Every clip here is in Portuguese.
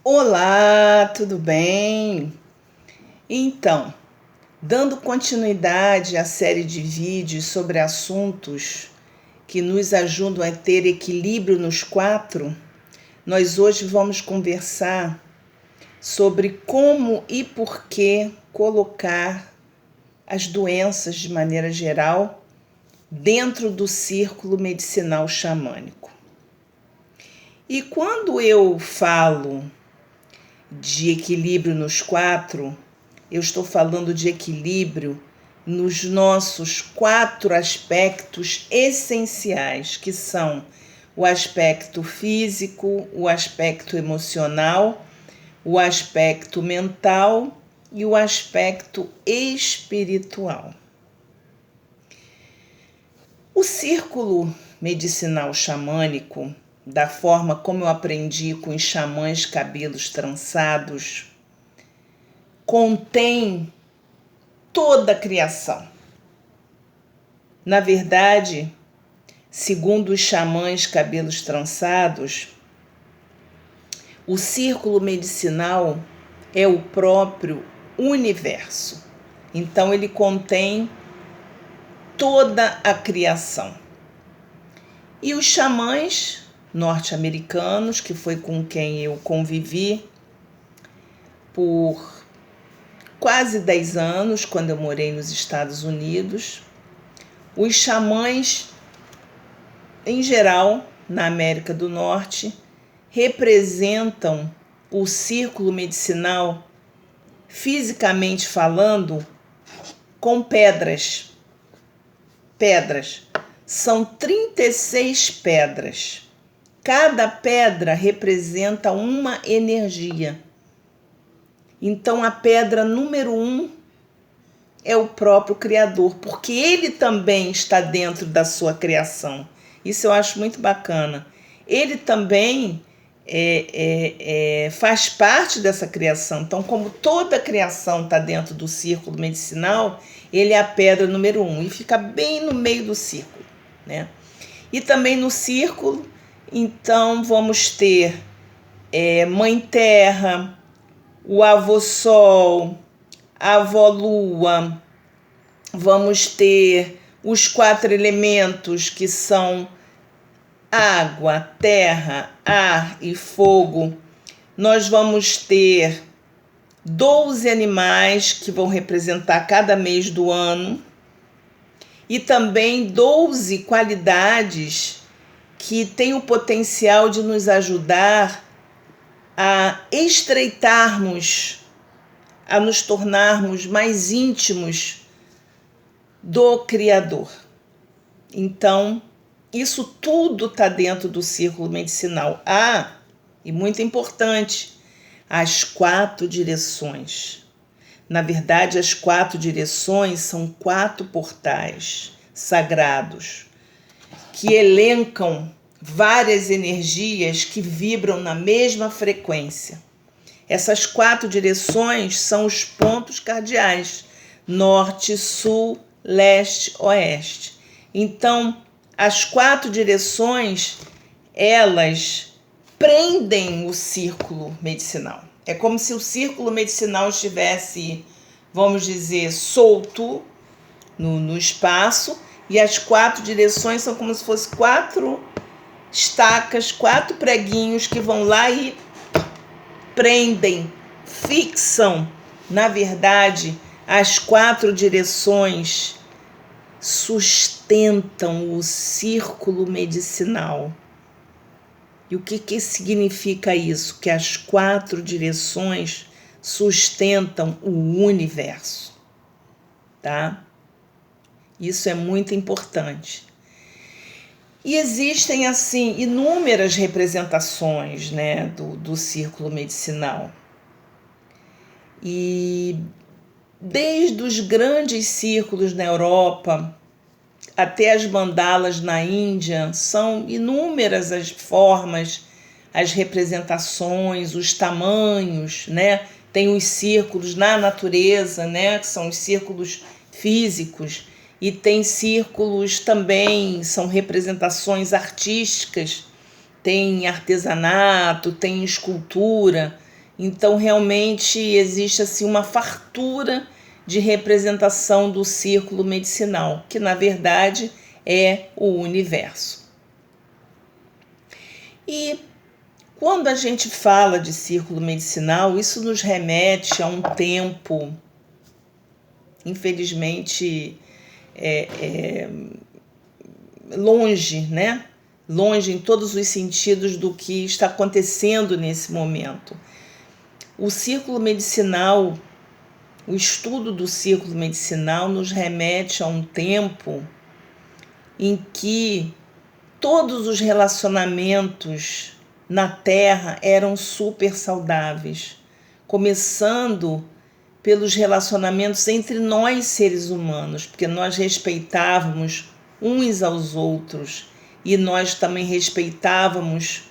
Olá, tudo bem? Então, dando continuidade à série de vídeos sobre assuntos que nos ajudam a ter equilíbrio nos quatro, nós hoje vamos conversar sobre como e por que colocar as doenças de maneira geral dentro do círculo medicinal xamânico. E quando eu falo de equilíbrio nos quatro, eu estou falando de equilíbrio nos nossos quatro aspectos essenciais, que são o aspecto físico, o aspecto emocional, o aspecto mental e o aspecto espiritual. O círculo medicinal xamânico, da forma como eu aprendi com os xamãs cabelos trançados, contém toda a criação. Na verdade, segundo os xamãs cabelos trançados, o círculo medicinal é o próprio universo. Então, ele contém toda a criação. E os xamãs norte-americanos, que foi com quem eu convivi por quase 10 anos, quando eu morei nos Estados Unidos, os xamãs, em geral, na América do Norte, representam o círculo medicinal, fisicamente falando, com pedras. Pedras. São 36 pedras. Cada pedra representa uma energia. Então, a pedra número 1 é o próprio Criador, porque ele também está dentro da sua criação. Isso eu acho muito bacana. Ele também faz parte dessa criação. Então, como toda a criação está dentro do círculo medicinal, ele é a pedra número 1 e fica bem no meio do círculo, né? E também no círculo, então, vamos ter Mãe Terra, o avô Sol, a avó Lua, vamos ter os 4 elementos que são água, terra, ar e fogo. Nós vamos ter 12 animais que vão representar cada mês do ano e também 12 qualidades que têm o potencial de nos ajudar a estreitarmos, a nos tornarmos mais íntimos do Criador. Então, isso tudo está dentro do círculo medicinal. E muito importante, as 4 direções. Na verdade, as 4 direções são 4 portais sagrados que elencam várias energias que vibram na mesma frequência. Essas 4 direções são os pontos cardeais: norte, sul, leste, oeste. Então, as 4 direções, elas prendem o círculo medicinal. É como se o círculo medicinal estivesse, vamos dizer, solto no espaço, e as 4 direções são como se fossem 4 estacas, 4 preguinhos que vão lá e prendem, fixam. Na verdade, as 4 direções sustentam o círculo medicinal. E o que significa isso? Que as 4 direções sustentam o universo, tá? Isso é muito importante. E existem, assim, inúmeras representações, né, do círculo medicinal. E desde os grandes círculos na Europa até as mandalas na Índia, são inúmeras as formas, as representações, os tamanhos, né? Tem os círculos na natureza, né, que são os círculos físicos, e tem círculos também, são representações artísticas, tem artesanato, tem escultura. Então, realmente, existe assim, uma fartura de representação do círculo medicinal, que, na verdade, é o universo. E quando a gente fala de círculo medicinal, isso nos remete a um tempo, infelizmente, longe, né? Longe em todos os sentidos do que está acontecendo nesse momento. O círculo medicinal, o estudo do círculo medicinal nos remete a um tempo em que todos os relacionamentos na Terra eram super saudáveis, começando pelos relacionamentos entre nós seres humanos, porque nós respeitávamos uns aos outros e nós também respeitávamos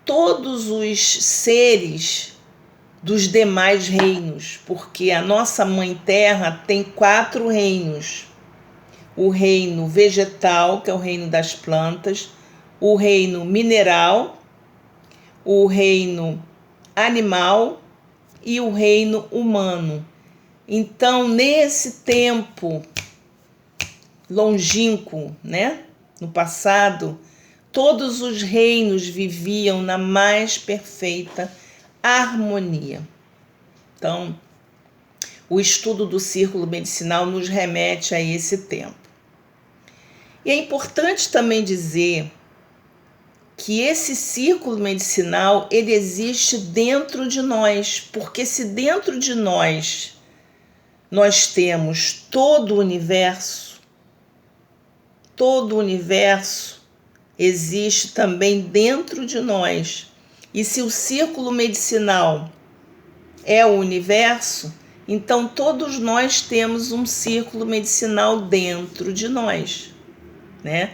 todos os seres dos demais reinos, porque a nossa Mãe Terra tem 4 reinos. O reino vegetal, que é o reino das plantas, o reino mineral, o reino animal e o reino humano. Então, nesse tempo longínquo, né, no passado, todos os reinos viviam na mais perfeita harmonia. Então, o estudo do círculo medicinal nos remete a esse tempo. E é importante também dizer que esse círculo medicinal, ele existe dentro de nós, porque se dentro de nós temos todo o universo existe também dentro de nós. E se o círculo medicinal é o universo, então todos nós temos um círculo medicinal dentro de nós, né?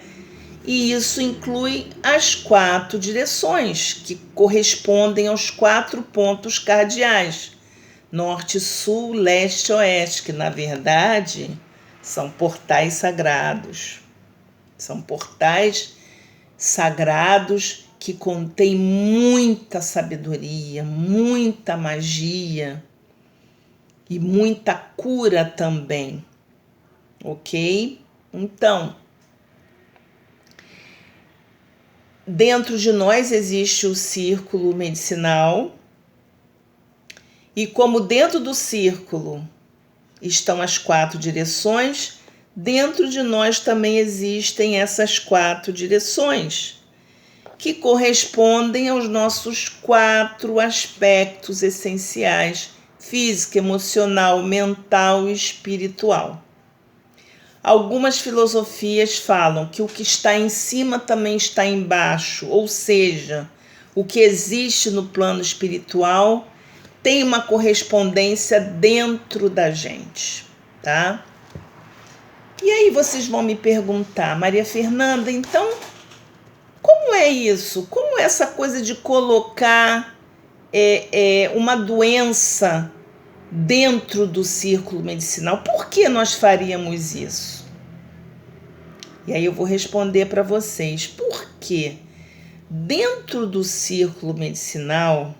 E isso inclui as 4 direções, que correspondem aos 4 pontos cardeais: norte, sul, leste, oeste, que na verdade são portais sagrados. São portais sagrados que contêm muita sabedoria, muita magia e muita cura também, ok? Então, dentro de nós existe o círculo medicinal e como dentro do círculo estão as 4 direções, dentro de nós também existem essas 4 direções, que correspondem aos nossos 4 aspectos essenciais: físico, emocional, mental e espiritual. Algumas filosofias falam que o que está em cima também está embaixo, ou seja, o que existe no plano espiritual tem uma correspondência dentro da gente, tá? E aí vocês vão me perguntar: Maria Fernanda, então como é isso? Como é essa coisa de colocar uma doença dentro do círculo medicinal? Por que nós faríamos isso? E aí eu vou responder para vocês. Porque dentro do círculo medicinal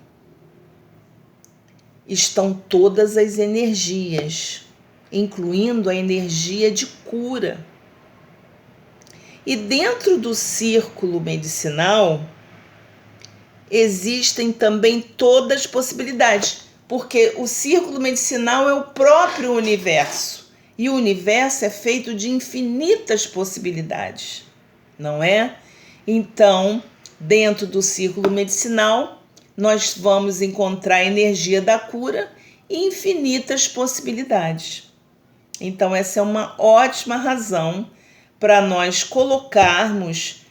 estão todas as energias, incluindo a energia de cura. E dentro do círculo medicinal existem também todas as possibilidades, porque o círculo medicinal é o próprio universo. E o universo é feito de infinitas possibilidades, não é? Então, dentro do círculo medicinal, nós vamos encontrar a energia da cura e infinitas possibilidades. Então, essa é uma ótima razão para nós colocarmos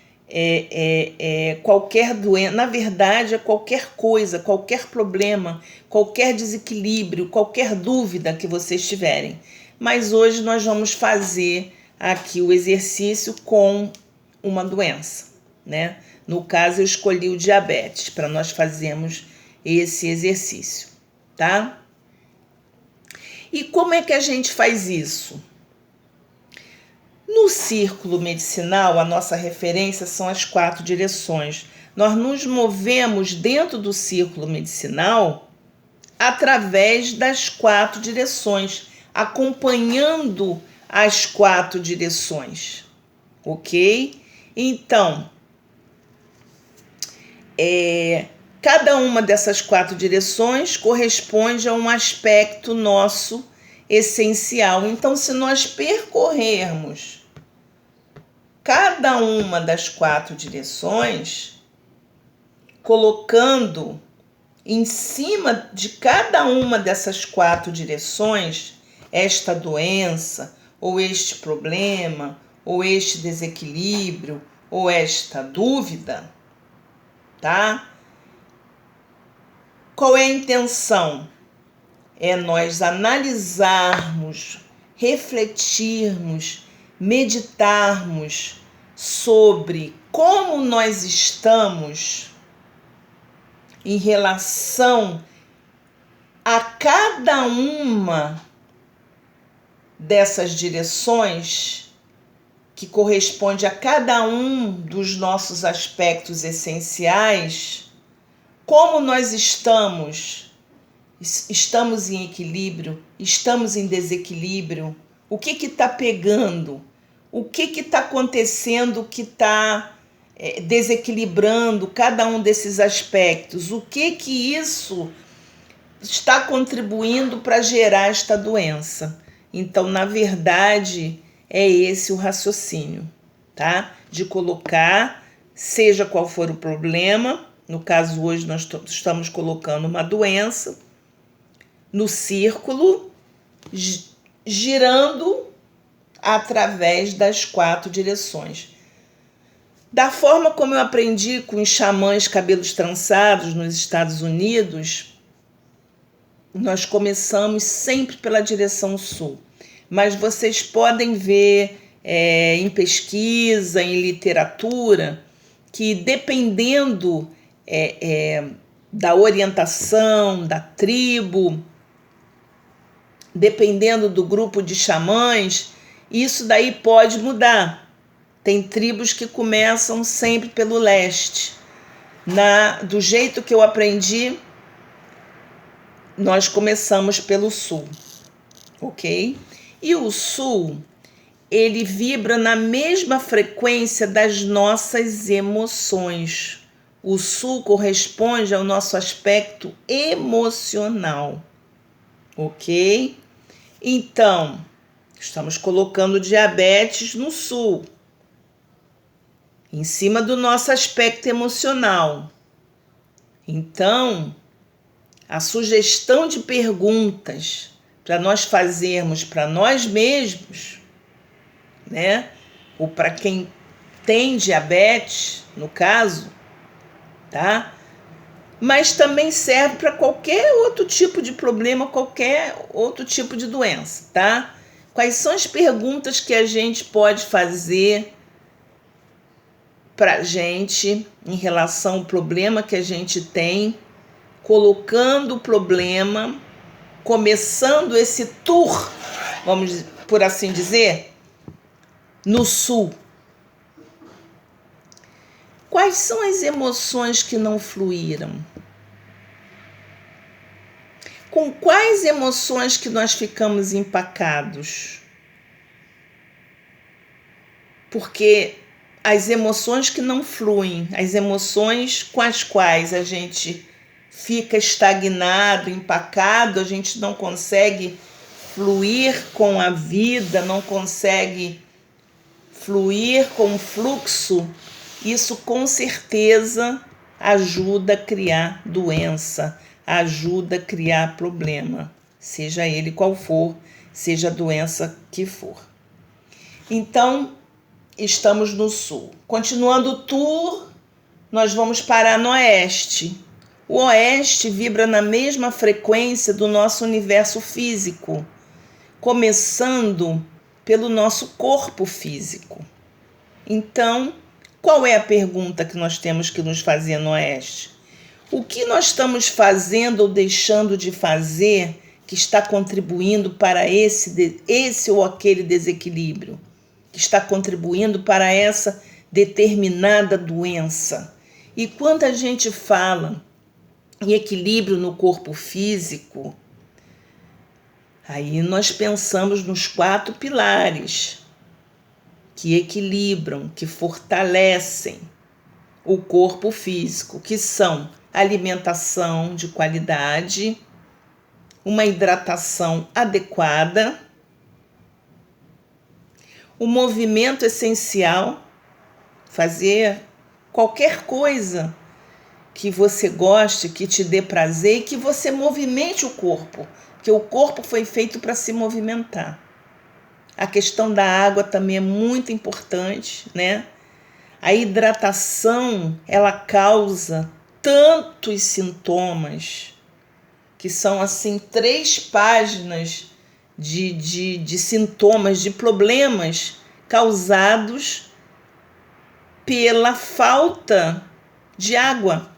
qualquer doença, na verdade, é qualquer coisa, qualquer problema, qualquer desequilíbrio, qualquer dúvida que vocês tiverem. Mas hoje nós vamos fazer aqui o exercício com uma doença, né? No caso, eu escolhi o diabetes para nós fazermos esse exercício, tá? E como é que a gente faz isso? No círculo medicinal, a nossa referência são as 4 direções: nós nos movemos dentro do círculo medicinal através das 4 direções, acompanhando as 4 direções, ok? Então, cada uma dessas 4 direções corresponde a um aspecto nosso essencial. Então, se nós percorrermos cada uma das 4 direções, colocando em cima de cada uma dessas 4 direções esta doença, ou este problema, ou este desequilíbrio, ou esta dúvida, tá? Qual é a intenção? É nós analisarmos, refletirmos, meditarmos sobre como nós estamos em relação a cada uma dessas direções que corresponde a cada um dos nossos aspectos essenciais, como nós estamos em equilíbrio, estamos em desequilíbrio, o que está pegando, o que está acontecendo que está desequilibrando cada um desses aspectos, o que isso está contribuindo para gerar esta doença. Então, na verdade, é esse o raciocínio, tá? De colocar, seja qual for o problema, no caso hoje nós estamos colocando uma doença, no círculo, girando através das 4 direções. Da forma como eu aprendi com os xamãs cabelos trançados nos Estados Unidos, nós começamos sempre pela direção sul, mas vocês podem ver em pesquisa, em literatura, que dependendo da orientação, da tribo, dependendo do grupo de xamãs, isso daí pode mudar. Tem tribos que começam sempre pelo leste. Do jeito que eu aprendi, nós começamos pelo sul, ok? E o sul, ele vibra na mesma frequência das nossas emoções. O sul corresponde ao nosso aspecto emocional, ok? Então, estamos colocando diabetes no sul, em cima do nosso aspecto emocional. Então, a sugestão de perguntas para nós fazermos para nós mesmos, né? Ou para quem tem diabetes, no caso, tá? Mas também serve para qualquer outro tipo de problema, qualquer outro tipo de doença, tá? Quais são as perguntas que a gente pode fazer para a gente em relação ao problema que a gente tem, colocando o problema, começando esse tour, vamos por assim dizer, no sul. Quais são as emoções que não fluíram? Com quais emoções que nós ficamos empacados? Porque as emoções que não fluem, as emoções com as quais a gente fica estagnado, empacado, a gente não consegue fluir com a vida, não consegue fluir com o fluxo, isso com certeza ajuda a criar doença, ajuda a criar problema, seja ele qual for, seja a doença que for. Então, estamos no sul. Continuando o tour, nós vamos parar no oeste. O oeste vibra na mesma frequência do nosso universo físico, começando pelo nosso corpo físico. Então, qual é a pergunta que nós temos que nos fazer no oeste? O que nós estamos fazendo ou deixando de fazer que está contribuindo para esse ou aquele desequilíbrio? Que está contribuindo para essa determinada doença? E quando a gente fala em equilíbrio no corpo físico, aí nós pensamos nos 4 pilares que equilibram, que fortalecem o corpo físico, que são alimentação de qualidade, uma hidratação adequada, o movimento essencial, fazer qualquer coisa que você goste, que te dê prazer e que você movimente o corpo, porque o corpo foi feito para se movimentar. A questão da água também é muito importante, né? A hidratação, ela causa tantos sintomas, que são assim 3 páginas de sintomas, de problemas causados pela falta de água.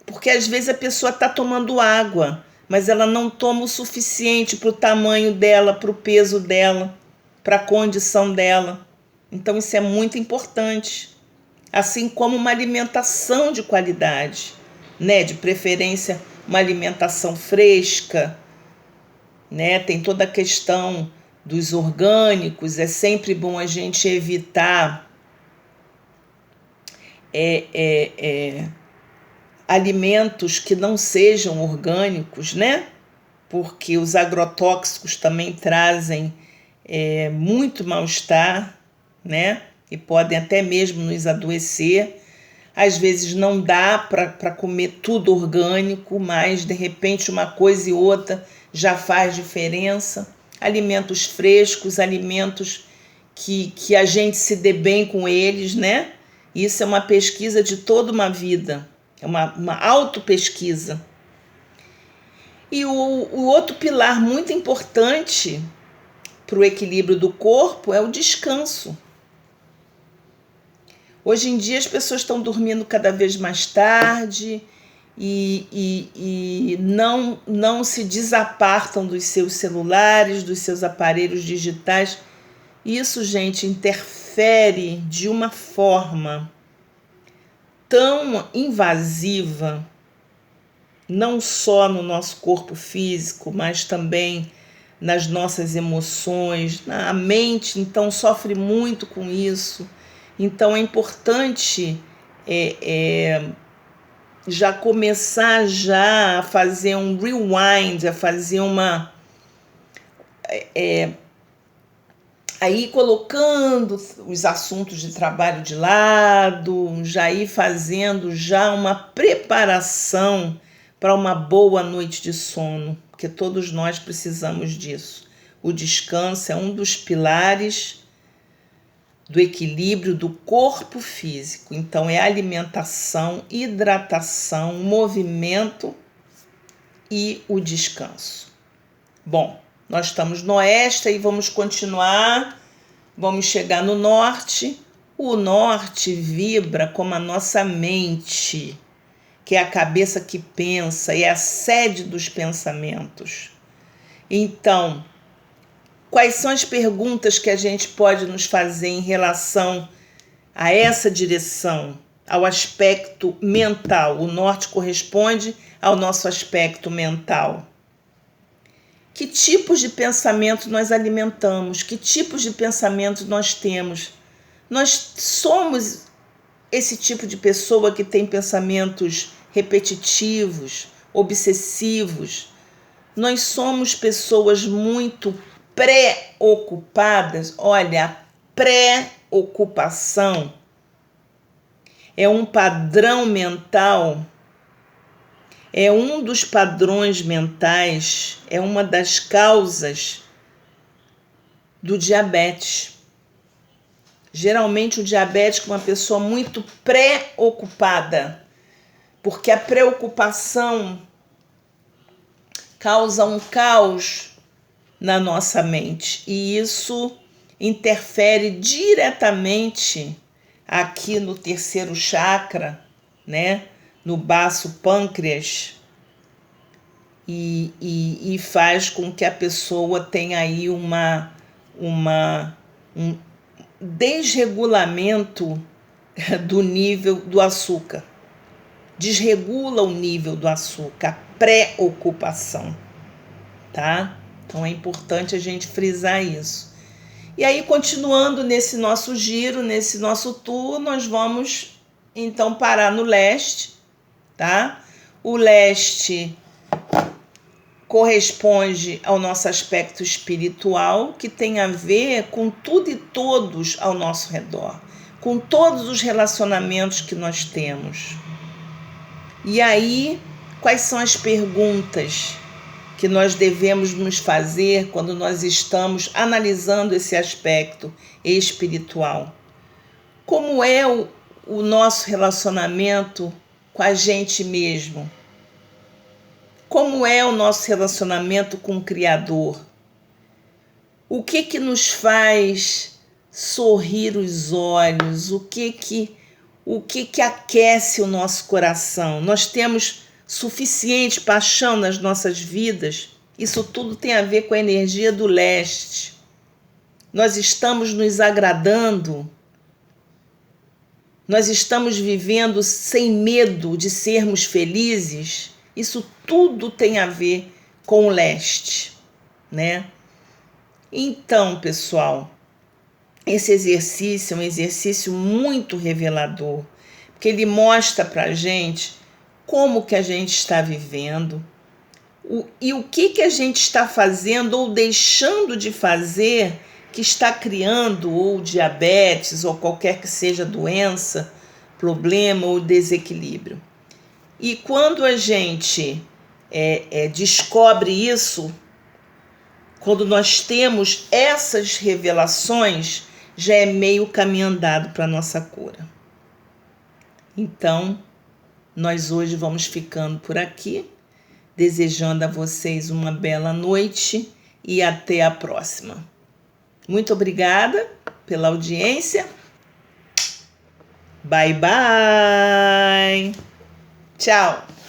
Porque às vezes a pessoa está tomando água, mas ela não toma o suficiente para o tamanho dela, para o peso dela, para a condição dela. Então isso é muito importante. Assim como uma alimentação de qualidade, né? De preferência uma alimentação fresca, né? Tem toda a questão dos orgânicos, é sempre bom a gente evitar alimentos que não sejam orgânicos, né? Porque os agrotóxicos também trazem muito mal-estar, né? E podem até mesmo nos adoecer. Às vezes não dá para comer tudo orgânico, mas de repente uma coisa e outra já faz diferença. Alimentos frescos, alimentos que a gente se dê bem com eles, né? Isso é uma pesquisa de toda uma vida, é uma autopesquisa. E o outro pilar muito importante para o equilíbrio do corpo é o descanso. Hoje em dia as pessoas estão dormindo cada vez mais tarde e não se desapartam dos seus celulares, dos seus aparelhos digitais. Isso, gente, interfere de uma forma tão invasiva, não só no nosso corpo físico, mas também nas nossas emoções. A mente, então, sofre muito com isso. Então, é importante já começar já a fazer um rewind, a fazer uma... aí colocando os assuntos de trabalho de lado, já ir fazendo já uma preparação para uma boa noite de sono, porque todos nós precisamos disso. O descanso é um dos pilares do equilíbrio do corpo físico. Então, é alimentação, hidratação, movimento e o descanso. Bom, nós estamos no oeste e vamos continuar, vamos chegar no norte. O norte vibra como a nossa mente, que é a cabeça que pensa, é a sede dos pensamentos. Então, quais são as perguntas que a gente pode nos fazer em relação a essa direção, ao aspecto mental? O norte corresponde ao nosso aspecto mental. Que tipos de pensamento nós alimentamos? Que tipos de pensamento nós temos? Nós somos esse tipo de pessoa que tem pensamentos repetitivos, obsessivos. Nós somos pessoas muito preocupadas. Olha, a preocupação é um padrão mental, é um dos padrões mentais, é uma das causas do diabetes. Geralmente o diabético é uma pessoa muito preocupada, porque a preocupação causa um caos na nossa mente e isso interfere diretamente aqui no terceiro chakra, né? No baço pâncreas e faz com que a pessoa tenha aí um desregulamento do nível do açúcar. Desregula o nível do açúcar, a preocupação, tá? Então é importante a gente frisar isso. E aí, continuando nesse nosso giro, nesse nosso tour, nós vamos então parar no leste, tá? O leste corresponde ao nosso aspecto espiritual, que tem a ver com tudo e todos ao nosso redor, com todos os relacionamentos que nós temos. E aí, quais são as perguntas que nós devemos nos fazer quando nós estamos analisando esse aspecto espiritual? Como é o nosso relacionamento com a gente mesmo? Como é o nosso relacionamento com o Criador? O que nos faz sorrir os olhos? O que aquece o nosso coração? Nós temos suficiente paixão nas nossas vidas? Isso tudo tem a ver com a energia do leste. Nós estamos nos agradando? Nós estamos vivendo sem medo de sermos felizes? Isso tudo tem a ver com o leste, né? Então, pessoal, esse exercício é um exercício muito revelador, porque ele mostra pra gente como que a gente está vivendo e o que a gente está fazendo ou deixando de fazer que está criando ou diabetes ou qualquer que seja doença, problema ou desequilíbrio. E quando a gente descobre isso, quando nós temos essas revelações, já é meio caminho andado para a nossa cura. Então, nós hoje vamos ficando por aqui, desejando a vocês uma bela noite e até a próxima. Muito obrigada pela audiência. Bye, bye. Tchau.